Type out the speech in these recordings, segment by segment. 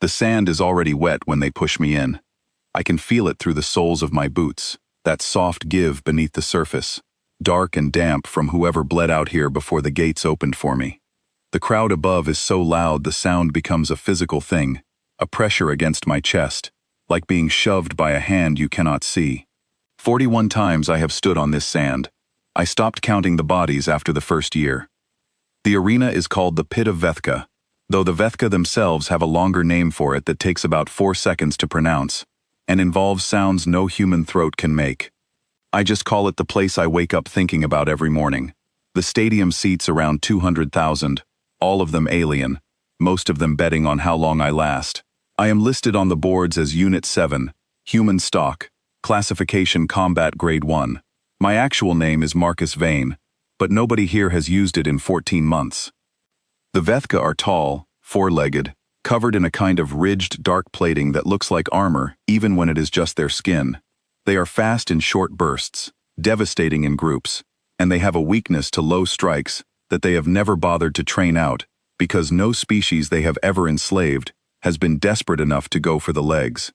The sand is already wet when they push me in. I can feel it through the soles of my boots, that soft give beneath the surface, dark and damp from whoever bled out here before the gates opened for me. The crowd above is so loud the sound becomes a physical thing, a pressure against my chest, like being shoved by a hand you cannot see. 41 times I have stood on this sand. I stopped counting the bodies after the first year. The arena is called the Pit of Vethka, though the Vethka themselves have a longer name for it that takes about 4 seconds to pronounce, and involves sounds no human throat can make. I just call it the place I wake up thinking about every morning. The stadium seats around 200,000, all of them alien, most of them betting on how long I last. I am listed on the boards as Unit 7, Human Stock, Classification Combat Grade 1. My actual name is Marcus Vane, but nobody here has used it in 14 months. The Vethka are tall, four-legged, covered in a kind of ridged dark plating that looks like armor even when it is just their skin. They are fast in short bursts, devastating in groups, and they have a weakness to low strikes that they have never bothered to train out because no species they have ever enslaved has been desperate enough to go for the legs.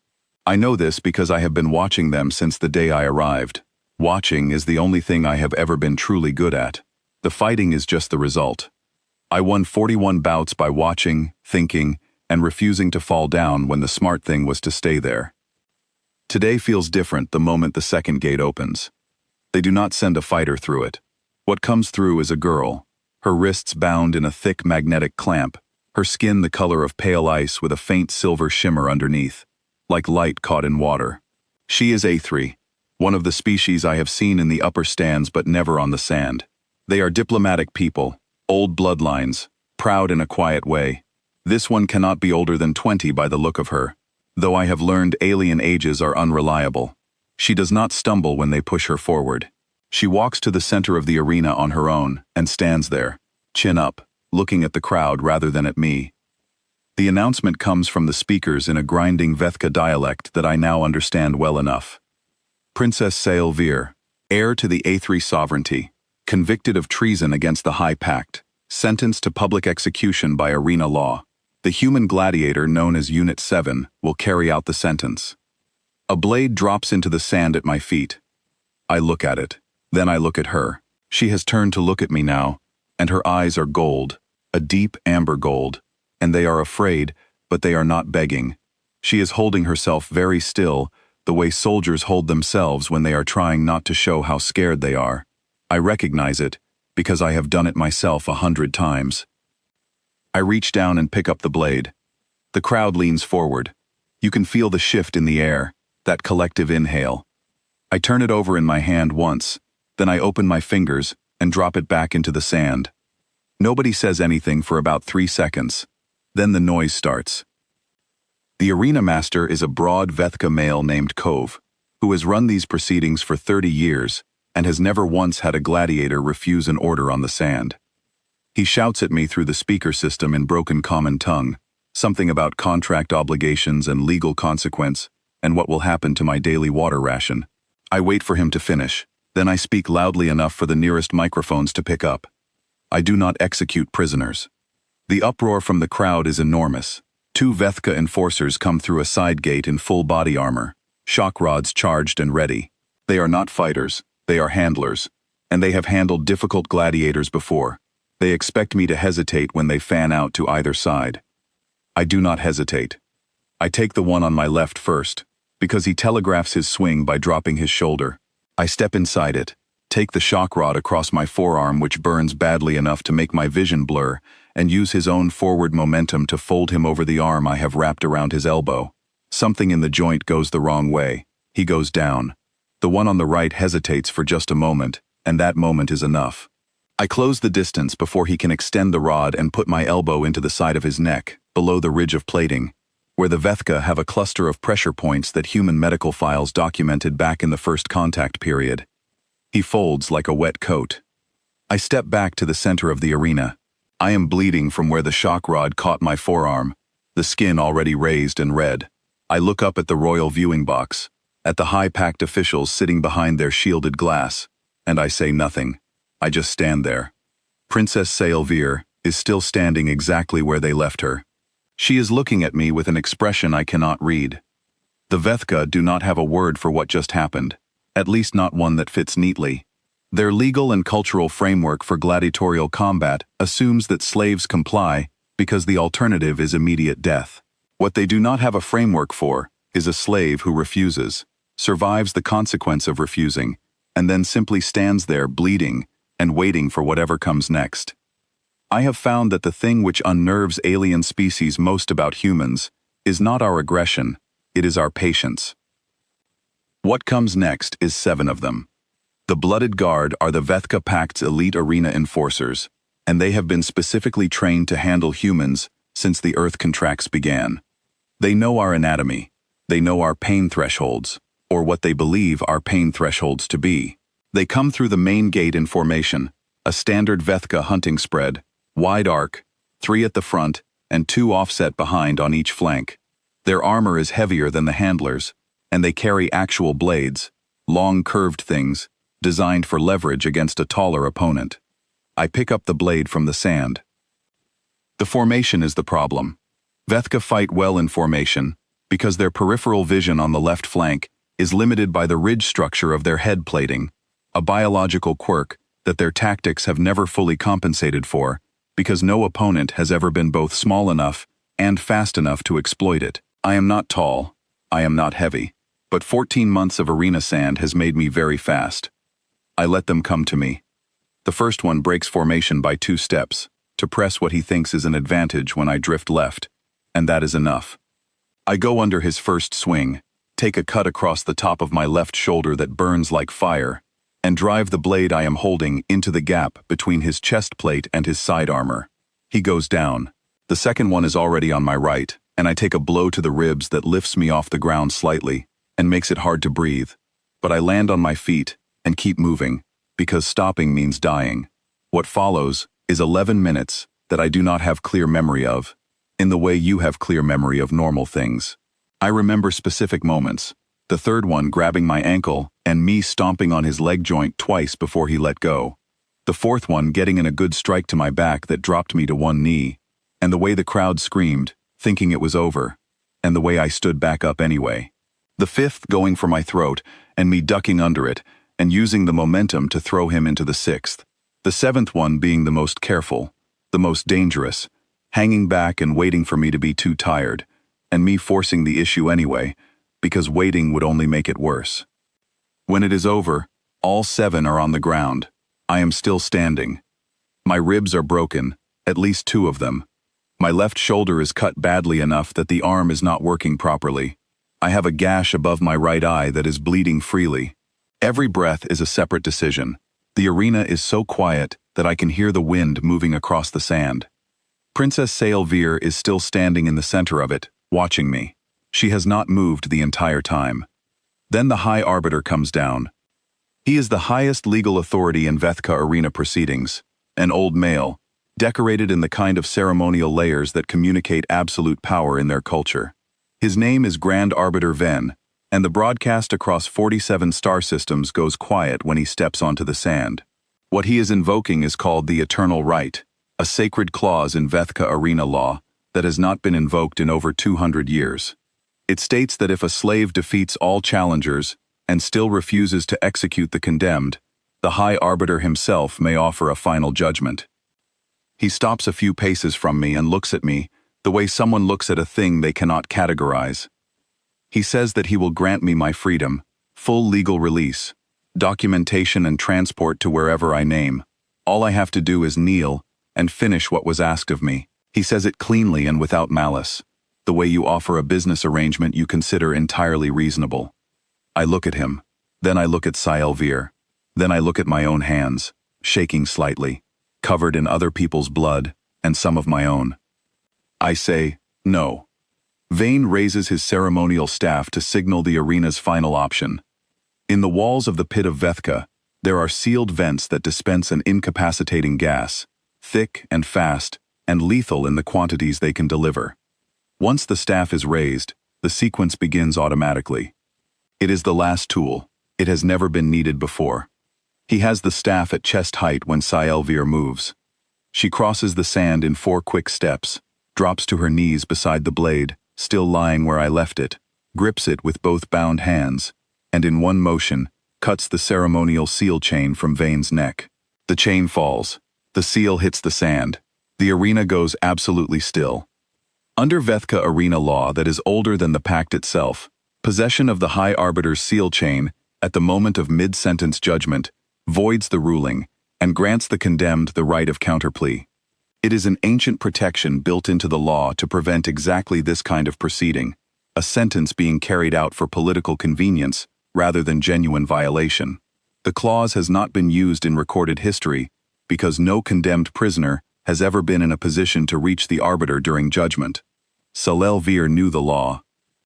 I know this because I have been watching them since the day I arrived. Watching is the only thing I have ever been truly good at. The fighting is just the result. I won 41 bouts by watching, thinking, and refusing to fall down when the smart thing was to stay there. Today feels different the moment the second gate opens. They do not send a fighter through it. What comes through is a girl, her wrists bound in a thick magnetic clamp, her skin the color of pale ice with a faint silver shimmer underneath, like light caught in water. She is A3, one of the species I have seen in the upper stands but never on the sand. They are diplomatic people, old bloodlines, proud in a quiet way. This one cannot be older than 20 by the look of her, though I have learned alien ages are unreliable. She does not stumble when they push her forward. She walks to the center of the arena on her own and stands there, chin up, looking at the crowd rather than at me. The announcement comes from the speakers in a grinding Vethka dialect that I now understand well enough. Princess Sail Veer, heir to the A3 sovereignty, convicted of treason against the High Pact, sentenced to public execution by arena law. The human gladiator known as Unit 7 will carry out the sentence. A blade drops into the sand at my feet. I look at it. Then I look at her. She has turned to look at me now, and her eyes are gold, a deep amber gold, and they are afraid, but they are not begging. She is holding herself very still, the way soldiers hold themselves when they are trying not to show how scared they are. I recognize it, because I have done it myself 100 times. I reach down and pick up the blade. The crowd leans forward. You can feel the shift in the air, that collective inhale. I turn it over in my hand once, then I open my fingers and drop it back into the sand. Nobody says anything for about 3 seconds. Then the noise starts. The arena master is a broad Vethka male named Kove, who has run these proceedings for 30 years and has never once had a gladiator refuse an order on the sand. He shouts at me through the speaker system in broken common tongue, something about contract obligations and legal consequence, and what will happen to my daily water ration. I wait for him to finish, then I speak loudly enough for the nearest microphones to pick up. I do not execute prisoners. The uproar from the crowd is enormous. 2 Vethka enforcers come through a side gate in full body armor, shock rods charged and ready. They are not fighters, they are handlers, and they have handled difficult gladiators before. They expect me to hesitate when they fan out to either side. I do not hesitate. I take the one on my left first, because he telegraphs his swing by dropping his shoulder. I step inside it, take the shock rod across my forearm which burns badly enough to make my vision blur, and use his own forward momentum to fold him over the arm I have wrapped around his elbow. Something in the joint goes the wrong way. He goes down. The one on the right hesitates for just a moment, and that moment is enough. I close the distance before he can extend the rod and put my elbow into the side of his neck, below the ridge of plating, where the Vethka have a cluster of pressure points that human medical files documented back in the first contact period. He folds like a wet coat. I step back to the center of the arena. I am bleeding from where the shock rod caught my forearm, the skin already raised and red. I look up at the royal viewing box, at the high-packed officials sitting behind their shielded glass, and I say nothing. I just stand there. Princess Sail Veer is still standing exactly where they left her. She is looking at me with an expression I cannot read. The Vethka do not have a word for what just happened, at least not one that fits neatly. Their legal and cultural framework for gladiatorial combat assumes that slaves comply because the alternative is immediate death. What they do not have a framework for is a slave who refuses, survives the consequence of refusing, and then simply stands there bleeding and waiting for whatever comes next. I have found that the thing which unnerves alien species most about humans is not our aggression, it is our patience. What comes next is 7 of them. The Blooded Guard are the Vethka Pact's elite arena enforcers, and they have been specifically trained to handle humans since the Earth contracts began. They know our anatomy, they know our pain thresholds, or what they believe our pain thresholds to be. They come through the main gate in formation, a standard Vethka hunting spread, wide arc, 3 at the front and 2 offset behind on each flank. Their armor is heavier than the handlers, and they carry actual blades, long curved things, designed for leverage against a taller opponent. I pick up the blade from the sand. The formation is the problem. Vethka fight well in formation because their peripheral vision on the left flank is limited by the ridge structure of their head plating, a biological quirk that their tactics have never fully compensated for because no opponent has ever been both small enough and fast enough to exploit it. I am not tall, I am not heavy, but 14 months of arena sand has made me very fast. I let them come to me. The first one breaks formation by 2 steps, to press what he thinks is an advantage when I drift left, and that is enough. I go under his first swing, take a cut across the top of my left shoulder that burns like fire, and drive the blade I am holding into the gap between his chest plate and his side armor. He goes down. The second one is already on my right, and I take a blow to the ribs that lifts me off the ground slightly and makes it hard to breathe. But I land on my feet and keep moving, because stopping means dying. What follows is 11 minutes that I do not have clear memory of, in the way you have clear memory of normal things. I remember specific moments, the third one grabbing my ankle and me stomping on his leg joint twice before he let go. The fourth one getting in a good strike to my back that dropped me to one knee, and the way the crowd screamed, thinking it was over, and the way I stood back up anyway. The fifth going for my throat and me ducking under it and using the momentum to throw him into the sixth. The seventh one being the most careful, the most dangerous, hanging back and waiting for me to be too tired, and me forcing the issue anyway, because waiting would only make it worse. When it is over, all 7 are on the ground. I am still standing. My ribs are broken, at least 2 of them. My left shoulder is cut badly enough that the arm is not working properly. I have a gash above my right eye that is bleeding freely. Every breath is a separate decision. The arena is so quiet that I can hear the wind moving across the sand. Princess Sailveer is still standing in the center of it, watching me. She has not moved the entire time. Then the High Arbiter comes down. He is the highest legal authority in Vethka arena proceedings, an old male, decorated in the kind of ceremonial layers that communicate absolute power in their culture. His name is Grand Arbiter Ven, and the broadcast across 47 star systems goes quiet when he steps onto the sand. What he is invoking is called the Eternal Right, a sacred clause in Vethka arena law that has not been invoked in over 200 years. It states that if a slave defeats all challengers and still refuses to execute the condemned, the High Arbiter himself may offer a final judgment. He stops a few paces from me and looks at me the way someone looks at a thing they cannot categorize. He says that he will grant me my freedom, full legal release, documentation and transport to wherever I name. All I have to do is kneel and finish what was asked of me. He says it cleanly and without malice, the way you offer a business arrangement you consider entirely reasonable. I look at him, then I look at Sailveer, then I look at my own hands, shaking slightly, covered in other people's blood and some of my own. I say, no. Vane raises his ceremonial staff to signal the arena's final option. In the walls of the pit of Vethka, there are sealed vents that dispense an incapacitating gas, thick and fast, and lethal in the quantities they can deliver. Once the staff is raised, the sequence begins automatically. It is the last tool. It has never been needed before. He has the staff at chest height when Sailveer moves. She crosses the sand in 4 quick steps, drops to her knees beside the blade, still lying where I left it, grips it with both bound hands, and in one motion, cuts the ceremonial seal chain from Vane's neck. The chain falls. The seal hits the sand. The arena goes absolutely still. Under Vethka arena law that is older than the pact itself, possession of the High Arbiter's seal chain, at the moment of mid-sentence judgment, voids the ruling, and grants the condemned the right of counterplea. It is an ancient protection built into the law to prevent exactly this kind of proceeding, a sentence being carried out for political convenience rather than genuine violation. The clause has not been used in recorded history because no condemned prisoner has ever been in a position to reach the arbiter during judgment. Salel Veer knew the law.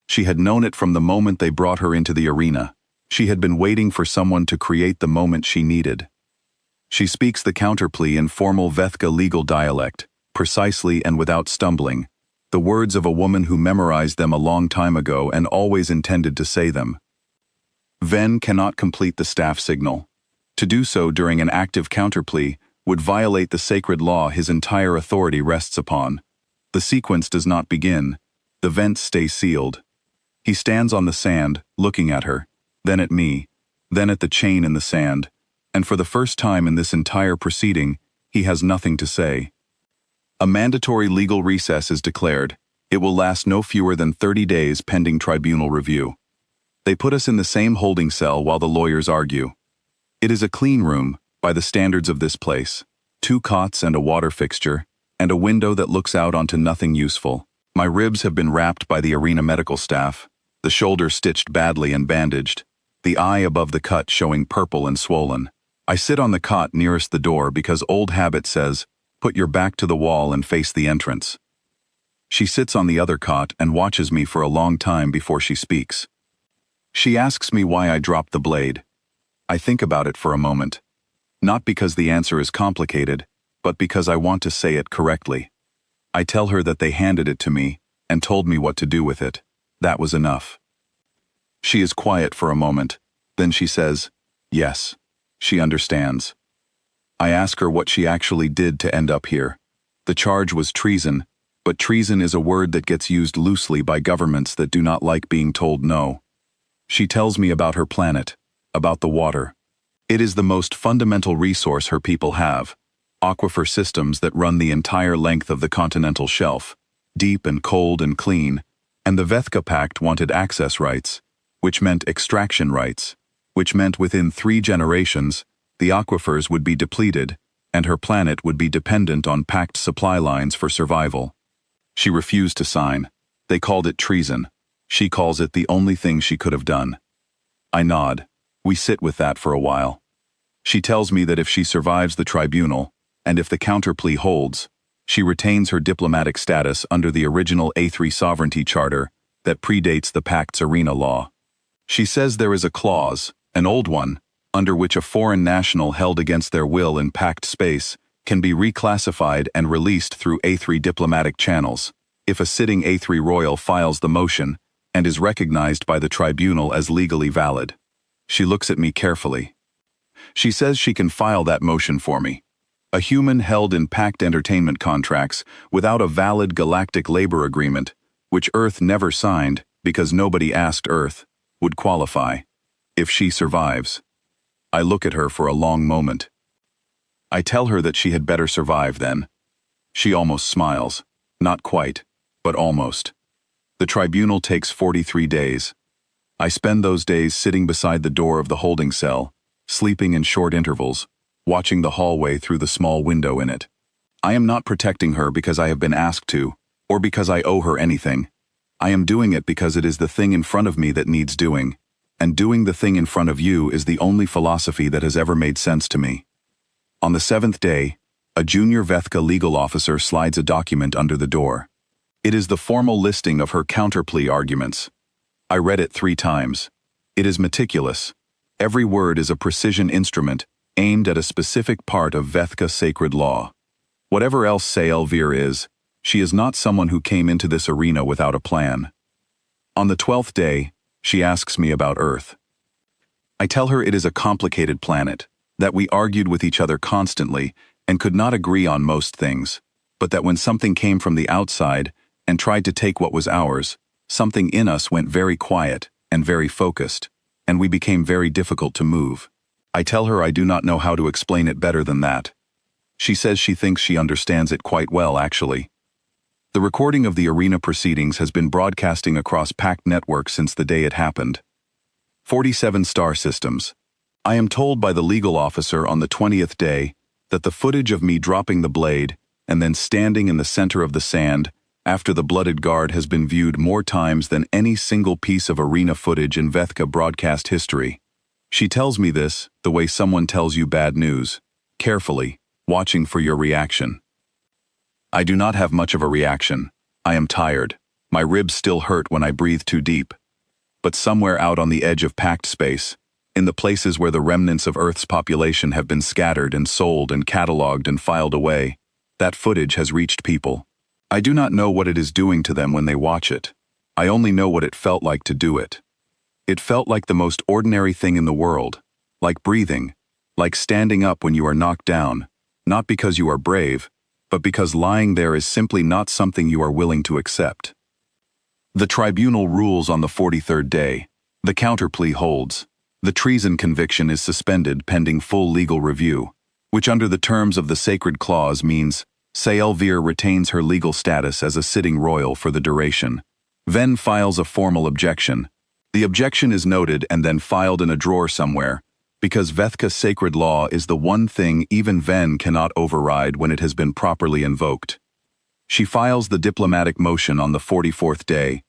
She had known it from the moment they brought her into the arena. She had been waiting for someone to create the moment she needed. She speaks the counterplea in formal Vethka legal dialect, precisely and without stumbling, the words of a woman who memorized them a long time ago and always intended to say them. Ven cannot complete the staff signal. To do so during an active counterplea would violate the sacred law his entire authority rests upon. The sequence does not begin. The vents stay sealed. He stands on the sand, looking at her, then at me, then at the chain in the sand, and for the first time in this entire proceeding, he has nothing to say. A mandatory legal recess is declared. It will last no fewer than 30 days pending tribunal review. They put us in the same holding cell while the lawyers argue. It is a clean room, by the standards of this place. 2 cots and a water fixture, and a window that looks out onto nothing useful. My ribs have been wrapped by the arena medical staff, the shoulder stitched badly and bandaged, the eye above the cut showing purple and swollen. I sit on the cot nearest the door because old habit says, put your back to the wall and face the entrance. She sits on the other cot and watches me for a long time before she speaks. She asks me why I dropped the blade. I think about it for a moment. Not because the answer is complicated, but because I want to say it correctly. I tell her that they handed it to me and told me what to do with it. That was enough. She is quiet for a moment. Then she says, yes. She understands. I ask her what she actually did to end up here. The charge was treason, but treason is a word that gets used loosely by governments that do not like being told no. She tells me about her planet, about the water. It is the most fundamental resource her people have, aquifer systems that run the entire length of the continental shelf, deep and cold and clean, and the Vethka Pact wanted access rights, which meant extraction rights, which meant within 3 generations, the aquifers would be depleted, and her planet would be dependent on pact supply lines for survival. She refused to sign. They called it treason. She calls it the only thing she could have done. I nod. We sit with that for a while. She tells me that if she survives the tribunal, and if the counterplea holds, she retains her diplomatic status under the original A3 sovereignty charter that predates the pact's arena law. She says there is a clause, an old one, under which a foreign national held against their will in pact space can be reclassified and released through A3 diplomatic channels, if a sitting A3 royal files the motion and is recognized by the tribunal as legally valid. She looks at me carefully. She says she can file that motion for me. A human held in pact entertainment contracts without a valid galactic labor agreement, which Earth never signed because nobody asked Earth, would qualify. If she survives. I look at her for a long moment. I tell her that she had better survive then. She almost smiles. Not quite, but almost. The tribunal takes 43 days. I spend those days sitting beside the door of the holding cell, sleeping in short intervals, watching the hallway through the small window in it. I am not protecting her because I have been asked to, or because I owe her anything. I am doing it because it is the thing in front of me that needs doing. And doing the thing in front of you is the only philosophy that has ever made sense to me. On the 7th day, a junior Vethka legal officer slides a document under the door. It is the formal listing of her counterplea arguments. I read it 3 times. It is meticulous. Every word is a precision instrument aimed at a specific part of Vethka sacred law. Whatever else Saelvir is, she is not someone who came into this arena without a plan. On the 12th day, she asks me about Earth. I tell her it is a complicated planet, that we argued with each other constantly and could not agree on most things. but that when something came from the outside and tried to take what was ours, something in us went very quiet and very focused, and we became very difficult to move. I tell her I do not know how to explain it better than that. She says she thinks she understands it quite well, actually. The recording of the arena proceedings has been broadcasting across packed networks since the day it happened. 47 star systems. I am told by the legal officer on the 20th day that the footage of me dropping the blade and then standing in the center of the sand after the blooded guard has been viewed more times than any single piece of arena footage in Vethka broadcast history. She tells me this the way someone tells you bad news, carefully, watching for your reaction. I do not have much of a reaction. I am tired. My ribs still hurt when I breathe too deep. But somewhere out on the edge of packed space, in the places where the remnants of Earth's population have been scattered and sold and cataloged and filed away, that footage has reached people. I do not know what it is doing to them when they watch it. I only know what it felt like to do it. It felt like the most ordinary thing in the world, like breathing, like standing up when you are knocked down, not because you are brave, but because lying there is simply not something you are willing to accept. The tribunal rules on the 43rd day. The counterplea holds. The treason conviction is suspended pending full legal review, which under the terms of the sacred clause means Saelvir retains her legal status as a sitting royal for the duration. Ven files a formal objection. The objection is noted and then filed in a drawer somewhere, because Vethka's sacred law is the one thing even Ven cannot override when it has been properly invoked. She files the diplomatic motion on the 44th day.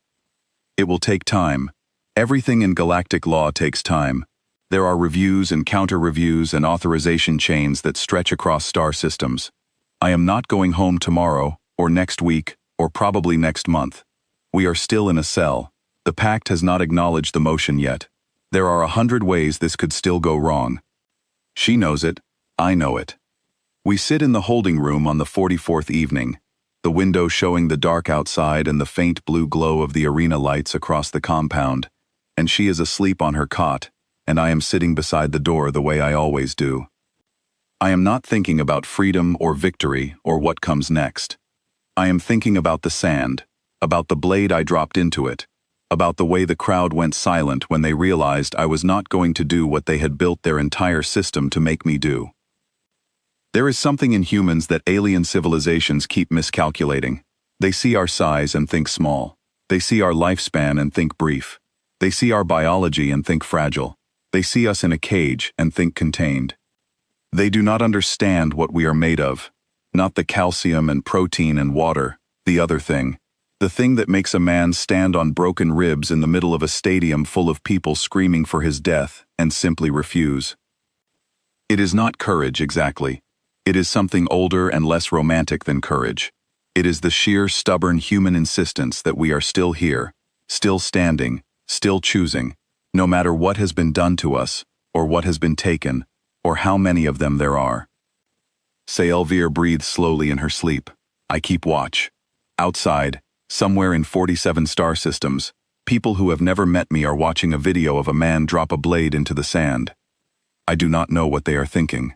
It will take time. Everything in galactic law takes time. There are reviews and counter-reviews and authorization chains that stretch across star systems. I am not going home tomorrow, or next week, or probably next month. We are still in a cell. The pact has not acknowledged the motion yet. There are 100 ways this could still go wrong. She knows it. I know it. We sit in the holding room on the 44th evening, the window showing the dark outside and the faint blue glow of the arena lights across the compound, and she is asleep on her cot, and I am sitting beside the door the way I always do. I am not thinking about freedom or victory or what comes next. I am thinking about the sand, about the blade I dropped into it, about the way the crowd went silent when they realized I was not going to do what they had built their entire system to make me do. There is something in humans that alien civilizations keep miscalculating. They see our size and think small. They see our lifespan and think brief. They see our biology and think fragile. They see us in a cage and think contained. They do not understand what we are made of. Not the calcium and protein and water, the other thing. The thing that makes a man stand on broken ribs in the middle of a stadium full of people screaming for his death and simply refuse. It is not courage, exactly. It is something older and less romantic than courage. It is the sheer, stubborn human insistence that we are still here, still standing, still choosing, no matter what has been done to us, or what has been taken, or how many of them there are. Saelvir breathes slowly in her sleep. I keep watch. Outside, somewhere in 47 star systems, people who have never met me are watching a video of a man drop a blade into the sand. I do not know what they are thinking.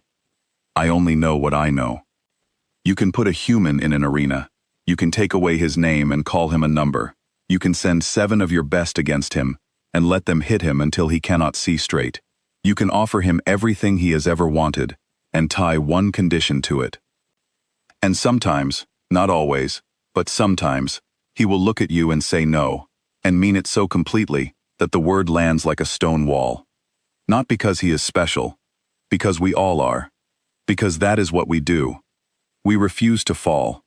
I only know what I know. You can put a human in an arena. You can take away his name and call him a number. You can send 7 of your best against him and let them hit him until he cannot see straight. You can offer him everything he has ever wanted and tie one condition to it. And sometimes, not always, but sometimes, he will look at you and say no, and mean it so completely that the word lands like a stone wall. Not because he is special, because we all are. Because that is what we do. We refuse to fall.